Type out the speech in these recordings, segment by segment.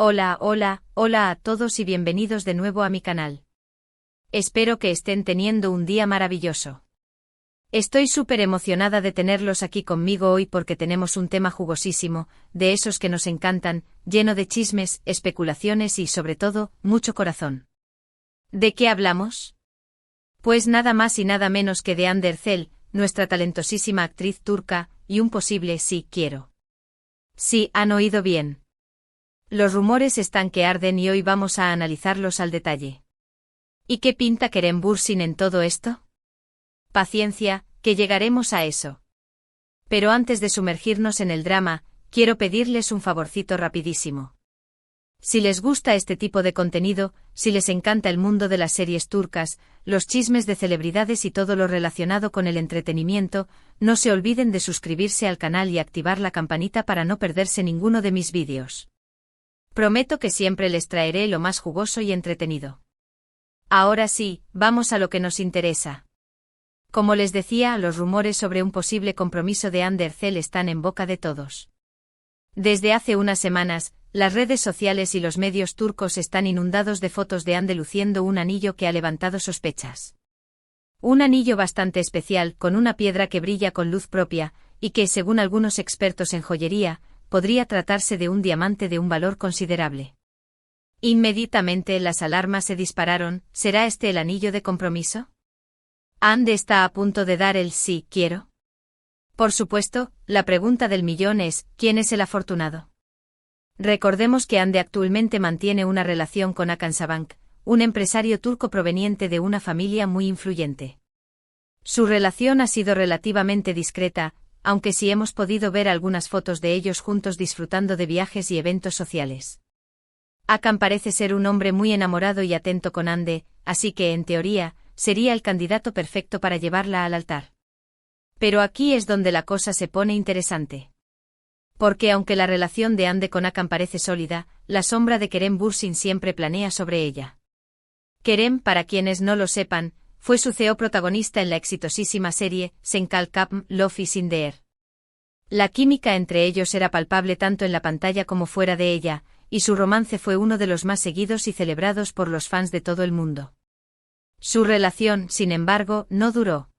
Hola, hola, hola a todos y bienvenidos de nuevo a mi canal. Espero que estén teniendo un día maravilloso. Estoy súper emocionada de tenerlos aquí conmigo hoy porque tenemos un tema jugosísimo, de esos que nos encantan, lleno de chismes, especulaciones y, sobre todo, mucho corazón. ¿De qué hablamos? Pues nada más y nada menos que de Hande Erçel, nuestra talentosísima actriz turca, y un posible sí quiero. Sí, han oído bien. Los rumores están que arden y hoy vamos a analizarlos al detalle. ¿Y qué pinta Kerem Bürsin en todo esto? Paciencia, que llegaremos a eso. Pero antes de sumergirnos en el drama, quiero pedirles un favorcito rapidísimo. Si les gusta este tipo de contenido, si les encanta el mundo de las series turcas, los chismes de celebridades y todo lo relacionado con el entretenimiento, no se olviden de suscribirse al canal y activar la campanita para no perderse ninguno de mis vídeos. Prometo que siempre les traeré lo más jugoso y entretenido. Ahora sí, vamos a lo que nos interesa. Como les decía, los rumores sobre un posible compromiso de Hande Erçel están en boca de todos. Desde hace unas semanas, las redes sociales y los medios turcos están inundados de fotos de Hande luciendo un anillo que ha levantado sospechas. Un anillo bastante especial, con una piedra que brilla con luz propia, y que, según algunos expertos en joyería, podría tratarse de un diamante de un valor considerable. Inmediatamente las alarmas se dispararon. ¿Será este el anillo de compromiso? ¿Hande está a punto de dar el sí quiero? Por supuesto, la pregunta del millón es, ¿quién es el afortunado? Recordemos que Hande actualmente mantiene una relación con Hakan Sabancı, un empresario turco proveniente de una familia muy influyente. Su relación ha sido relativamente discreta, aunque sí hemos podido ver algunas fotos de ellos juntos disfrutando de viajes y eventos sociales. Hakan parece ser un hombre muy enamorado y atento con Hande, así que, en teoría, sería el candidato perfecto para llevarla al altar. Pero aquí es donde la cosa se pone interesante. Porque aunque la relación de Hande con Hakan parece sólida, la sombra de Kerem Bürsin siempre planea sobre ella. Kerem, para quienes no lo sepan, fue su CEO protagonista en la exitosísima serie Sen Kalkapm, Love is in the Air. La química entre ellos era palpable tanto en la pantalla como fuera de ella, y su romance fue uno de los más seguidos y celebrados por los fans de todo el mundo. Su relación, sin embargo, no duró.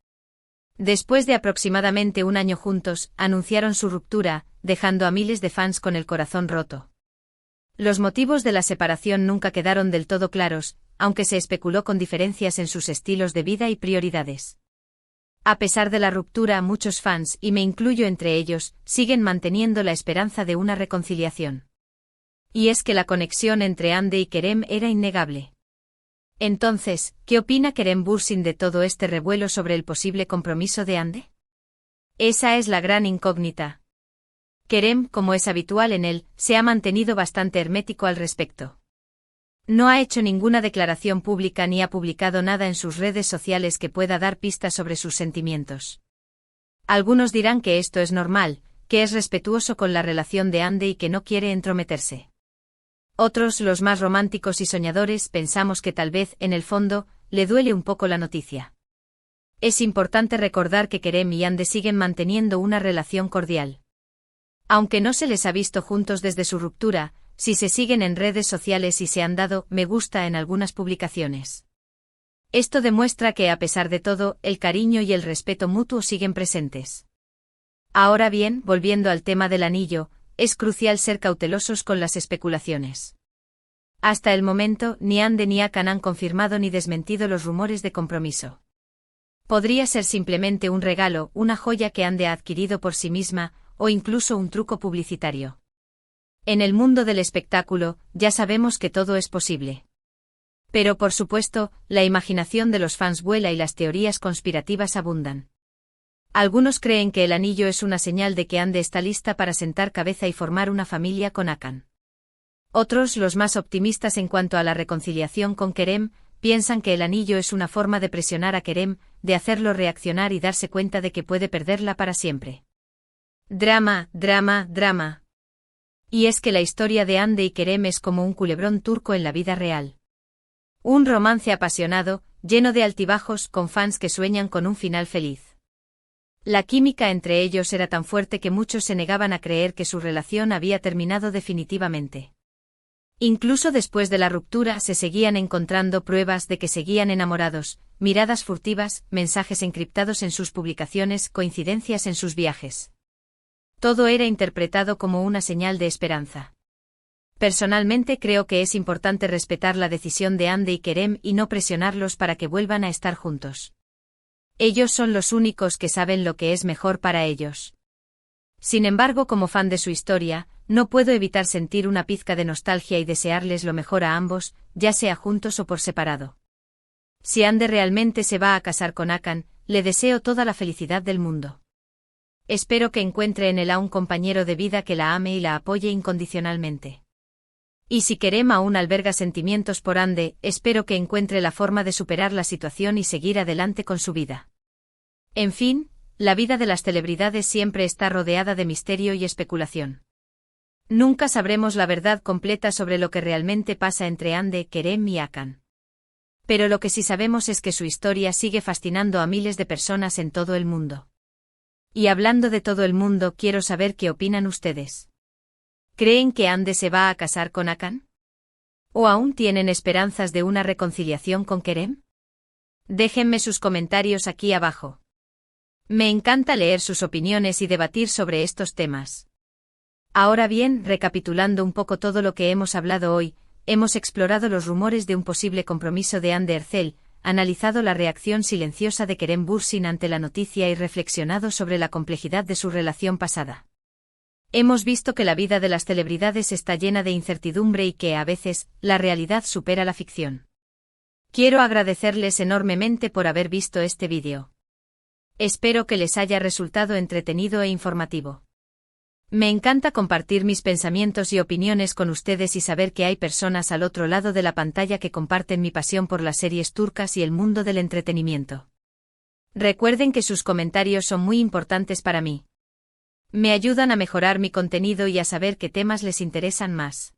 Después de aproximadamente un año juntos, anunciaron su ruptura, dejando a miles de fans con el corazón roto. Los motivos de la separación nunca quedaron del todo claros, aunque se especuló con diferencias en sus estilos de vida y prioridades. A pesar de la ruptura, muchos fans, y me incluyo entre ellos, siguen manteniendo la esperanza de una reconciliación. Y es que la conexión entre Hande y Kerem era innegable. Entonces, ¿qué opina Kerem Bürsin de todo este revuelo sobre el posible compromiso de Hande? Esa es la gran incógnita. Kerem, como es habitual en él, se ha mantenido bastante hermético al respecto. No ha hecho ninguna declaración pública ni ha publicado nada en sus redes sociales que pueda dar pistas sobre sus sentimientos. Algunos dirán que esto es normal, que es respetuoso con la relación de Hande y que no quiere entrometerse. Otros, los más románticos y soñadores, pensamos que tal vez, en el fondo, le duele un poco la noticia. Es importante recordar que Kerem y Hande siguen manteniendo una relación cordial. Aunque no se les ha visto juntos desde su ruptura, sí se siguen en redes sociales y se han dado me gusta en algunas publicaciones. Esto demuestra que, a pesar de todo, el cariño y el respeto mutuo siguen presentes. Ahora bien, volviendo al tema del anillo, es crucial ser cautelosos con las especulaciones. Hasta el momento, ni Hande ni Hakan han confirmado ni desmentido los rumores de compromiso. Podría ser simplemente un regalo, una joya que Hande ha adquirido por sí misma, o incluso un truco publicitario. En el mundo del espectáculo, ya sabemos que todo es posible. Pero por supuesto, la imaginación de los fans vuela y las teorías conspirativas abundan. Algunos creen que el anillo es una señal de que Hande está lista para sentar cabeza y formar una familia con Hakan. Otros, los más optimistas en cuanto a la reconciliación con Kerem, piensan que el anillo es una forma de presionar a Kerem, de hacerlo reaccionar y darse cuenta de que puede perderla para siempre. Drama, drama, drama. Y es que la historia de Hande y Kerem es como un culebrón turco en la vida real. Un romance apasionado, lleno de altibajos, con fans que sueñan con un final feliz. La química entre ellos era tan fuerte que muchos se negaban a creer que su relación había terminado definitivamente. Incluso después de la ruptura se seguían encontrando pruebas de que seguían enamorados, miradas furtivas, mensajes encriptados en sus publicaciones, coincidencias en sus viajes. Todo era interpretado como una señal de esperanza. Personalmente creo que es importante respetar la decisión de Hande y Kerem y no presionarlos para que vuelvan a estar juntos. Ellos son los únicos que saben lo que es mejor para ellos. Sin embargo, como fan de su historia, no puedo evitar sentir una pizca de nostalgia y desearles lo mejor a ambos, ya sea juntos o por separado. Si Hande realmente se va a casar con Hakan, le deseo toda la felicidad del mundo. Espero que encuentre en él a un compañero de vida que la ame y la apoye incondicionalmente. Y si Kerem aún alberga sentimientos por Hande, espero que encuentre la forma de superar la situación y seguir adelante con su vida. En fin, la vida de las celebridades siempre está rodeada de misterio y especulación. Nunca sabremos la verdad completa sobre lo que realmente pasa entre Hande, Kerem y Hakan. Pero lo que sí sabemos es que su historia sigue fascinando a miles de personas en todo el mundo. Y hablando de todo el mundo, quiero saber qué opinan ustedes. ¿Creen que Hande se va a casar con Hakan? ¿O aún tienen esperanzas de una reconciliación con Kerem? Déjenme sus comentarios aquí abajo. Me encanta leer sus opiniones y debatir sobre estos temas. Ahora bien, recapitulando un poco todo lo que hemos hablado hoy, hemos explorado los rumores de un posible compromiso de Hande Erçel, analizado la reacción silenciosa de Kerem Bürsin ante la noticia y reflexionado sobre la complejidad de su relación pasada. Hemos visto que la vida de las celebridades está llena de incertidumbre y que, a veces, la realidad supera la ficción. Quiero agradecerles enormemente por haber visto este vídeo. Espero que les haya resultado entretenido e informativo. Me encanta compartir mis pensamientos y opiniones con ustedes y saber que hay personas al otro lado de la pantalla que comparten mi pasión por las series turcas y el mundo del entretenimiento. Recuerden que sus comentarios son muy importantes para mí. Me ayudan a mejorar mi contenido y a saber qué temas les interesan más.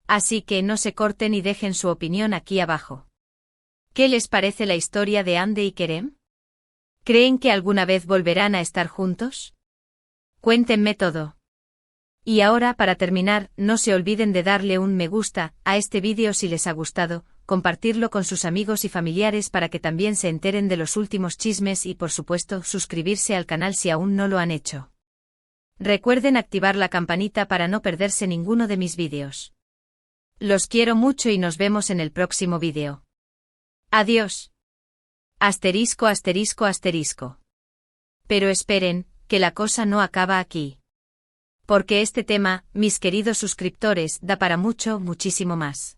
Así que no se corten y dejen su opinión aquí abajo. ¿Qué les parece la historia de Hande y Kerem? ¿Creen que alguna vez volverán a estar juntos? Cuéntenme todo. Y ahora, para terminar, no se olviden de darle un me gusta a este vídeo si les ha gustado, compartirlo con sus amigos y familiares para que también se enteren de los últimos chismes y, por supuesto, suscribirse al canal si aún no lo han hecho. Recuerden activar la campanita para no perderse ninguno de mis vídeos. Los quiero mucho y nos vemos en el próximo vídeo. Adiós. Asterisco asterisco asterisco. Pero esperen, que la cosa no acaba aquí. Porque este tema, mis queridos suscriptores, da para mucho, muchísimo más.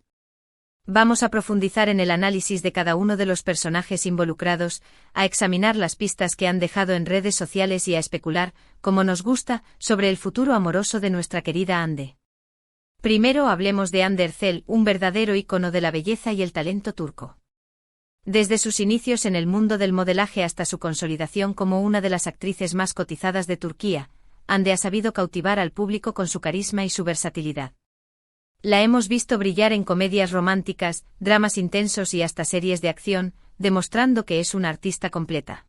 Vamos a profundizar en el análisis de cada uno de los personajes involucrados, a examinar las pistas que han dejado en redes sociales y a especular, como nos gusta, sobre el futuro amoroso de nuestra querida Hande. Primero hablemos de Hande Erçel, un verdadero ícono de la belleza y el talento turco. Desde sus inicios en el mundo del modelaje hasta su consolidación como una de las actrices más cotizadas de Turquía, Hande ha sabido cautivar al público con su carisma y su versatilidad. La hemos visto brillar en comedias románticas, dramas intensos y hasta series de acción, demostrando que es una artista completa.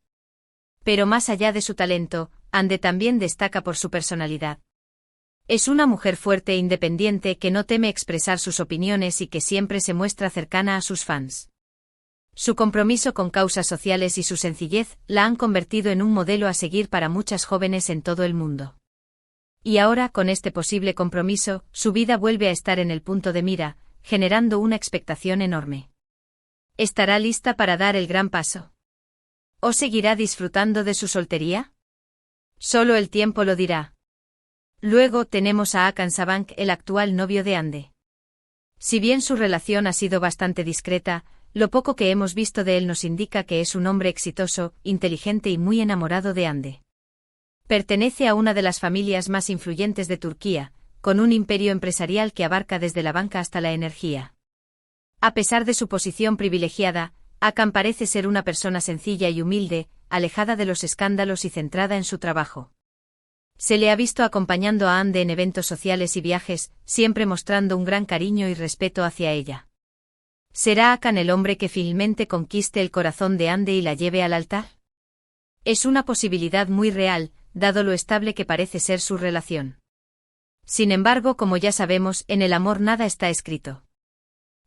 Pero más allá de su talento, Hande también destaca por su personalidad. Es una mujer fuerte e independiente que no teme expresar sus opiniones y que siempre se muestra cercana a sus fans. Su compromiso con causas sociales y su sencillez la han convertido en un modelo a seguir para muchas jóvenes en todo el mundo. Y ahora, con este posible compromiso, su vida vuelve a estar en el punto de mira, generando una expectación enorme. ¿Estará lista para dar el gran paso? ¿O seguirá disfrutando de su soltería? Solo el tiempo lo dirá. Luego tenemos a Hakan Sabank, el actual novio de Hande. Si bien su relación ha sido bastante discreta, lo poco que hemos visto de él nos indica que es un hombre exitoso, inteligente y muy enamorado de Hande. Pertenece a una de las familias más influyentes de Turquía, con un imperio empresarial que abarca desde la banca hasta la energía. A pesar de su posición privilegiada, Hakan parece ser una persona sencilla y humilde, alejada de los escándalos y centrada en su trabajo. Se le ha visto acompañando a Hande en eventos sociales y viajes, siempre mostrando un gran cariño y respeto hacia ella. ¿Será Hakan el hombre que finalmente conquiste el corazón de Hande y la lleve al altar? Es una posibilidad muy real, dado lo estable que parece ser su relación. Sin embargo, como ya sabemos, en el amor nada está escrito.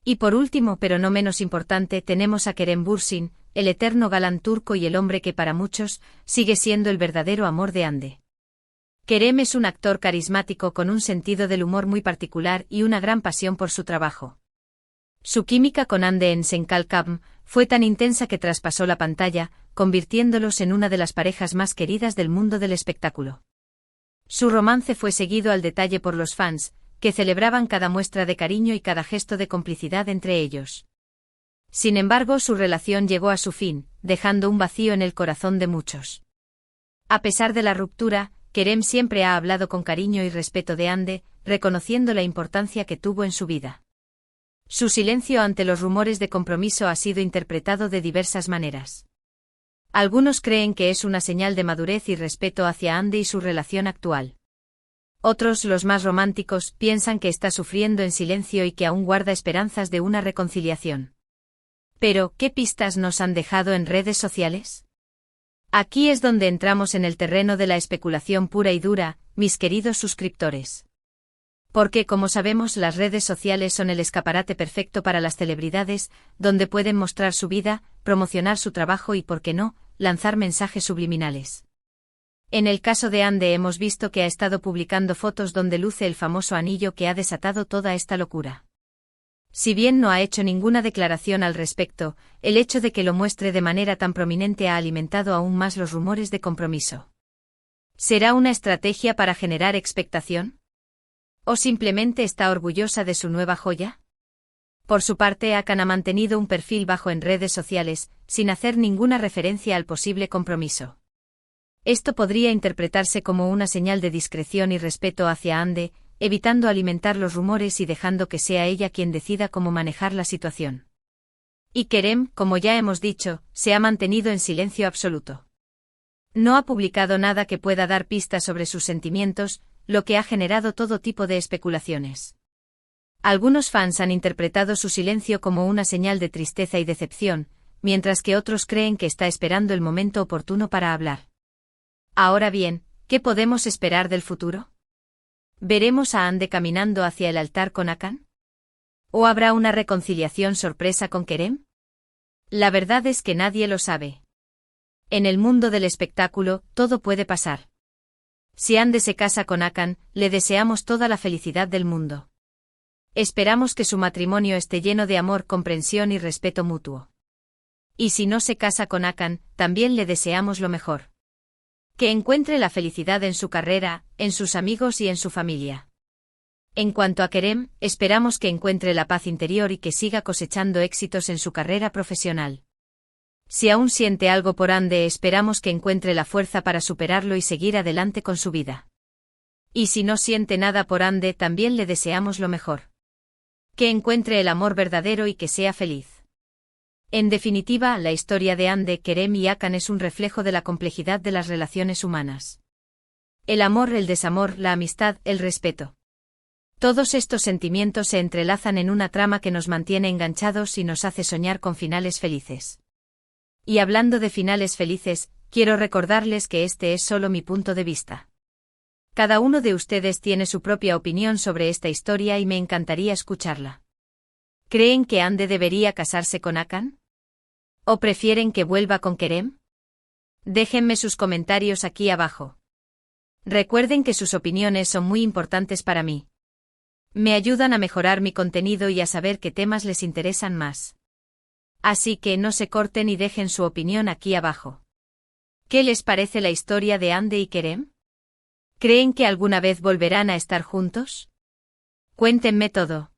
Y por último, pero no menos importante, tenemos a Kerem Bürsin, el eterno galán turco y el hombre que para muchos sigue siendo el verdadero amor de Hande. Kerem es un actor carismático con un sentido del humor muy particular y una gran pasión por su trabajo. Su química con Hande en Senkal Kabm fue tan intensa que traspasó la pantalla, convirtiéndolos en una de las parejas más queridas del mundo del espectáculo. Su romance fue seguido al detalle por los fans, que celebraban cada muestra de cariño y cada gesto de complicidad entre ellos. Sin embargo, su relación llegó a su fin, dejando un vacío en el corazón de muchos. A pesar de la ruptura, Kerem siempre ha hablado con cariño y respeto de Hande, reconociendo la importancia que tuvo en su vida. Su silencio ante los rumores de compromiso ha sido interpretado de diversas maneras. Algunos creen que es una señal de madurez y respeto hacia Hande y su relación actual. Otros, los más románticos, piensan que está sufriendo en silencio y que aún guarda esperanzas de una reconciliación. Pero, ¿qué pistas nos han dejado en redes sociales? Aquí es donde entramos en el terreno de la especulación pura y dura, mis queridos suscriptores. Porque, como sabemos, las redes sociales son el escaparate perfecto para las celebridades, donde pueden mostrar su vida, promocionar su trabajo y, por qué no, lanzar mensajes subliminales. En el caso de Hande hemos visto que ha estado publicando fotos donde luce el famoso anillo que ha desatado toda esta locura. Si bien no ha hecho ninguna declaración al respecto, el hecho de que lo muestre de manera tan prominente ha alimentado aún más los rumores de compromiso. ¿Será una estrategia para generar expectación? ¿O simplemente está orgullosa de su nueva joya? Por su parte, Hakan ha mantenido un perfil bajo en redes sociales, sin hacer ninguna referencia al posible compromiso. Esto podría interpretarse como una señal de discreción y respeto hacia Hande, evitando alimentar los rumores y dejando que sea ella quien decida cómo manejar la situación. Y Kerem, como ya hemos dicho, se ha mantenido en silencio absoluto. No ha publicado nada que pueda dar pistas sobre sus sentimientos, lo que ha generado todo tipo de especulaciones. Algunos fans han interpretado su silencio como una señal de tristeza y decepción, mientras que otros creen que está esperando el momento oportuno para hablar. Ahora bien, ¿qué podemos esperar del futuro? ¿Veremos a Hande caminando hacia el altar con Hakan? ¿O habrá una reconciliación sorpresa con Kerem? La verdad es que nadie lo sabe. En el mundo del espectáculo, todo puede pasar. Si Hande se casa con Hakan, le deseamos toda la felicidad del mundo. Esperamos que su matrimonio esté lleno de amor, comprensión y respeto mutuo. Y si no se casa con Hakan, también le deseamos lo mejor. Que encuentre la felicidad en su carrera, en sus amigos y en su familia. En cuanto a Kerem, esperamos que encuentre la paz interior y que siga cosechando éxitos en su carrera profesional. Si aún siente algo por Hande, esperamos que encuentre la fuerza para superarlo y seguir adelante con su vida. Y si no siente nada por Hande, también le deseamos lo mejor. Que encuentre el amor verdadero y que sea feliz. En definitiva, la historia de Hande, Kerem y Hakan es un reflejo de la complejidad de las relaciones humanas. El amor, el desamor, la amistad, el respeto. Todos estos sentimientos se entrelazan en una trama que nos mantiene enganchados y nos hace soñar con finales felices. Y hablando de finales felices, quiero recordarles que este es solo mi punto de vista. Cada uno de ustedes tiene su propia opinión sobre esta historia y me encantaría escucharla. ¿Creen que Hande debería casarse con Hakan? ¿O prefieren que vuelva con Kerem? Déjenme sus comentarios aquí abajo. Recuerden que sus opiniones son muy importantes para mí. Me ayudan a mejorar mi contenido y a saber qué temas les interesan más. Así que no se corten y dejen su opinión aquí abajo. ¿Qué les parece la historia de Hande y Kerem? ¿Creen que alguna vez volverán a estar juntos? Cuéntenme todo.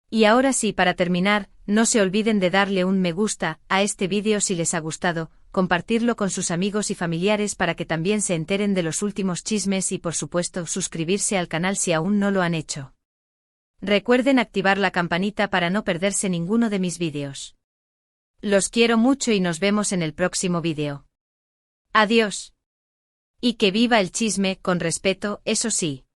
Y ahora sí, para terminar, no se olviden de darle un me gusta a este vídeo si les ha gustado, compartirlo con sus amigos y familiares para que también se enteren de los últimos chismes y por supuesto suscribirse al canal si aún no lo han hecho. Recuerden activar la campanita para no perderse ninguno de mis vídeos. Los quiero mucho y nos vemos en el próximo vídeo. Adiós. Y que viva el chisme, con respeto, eso sí.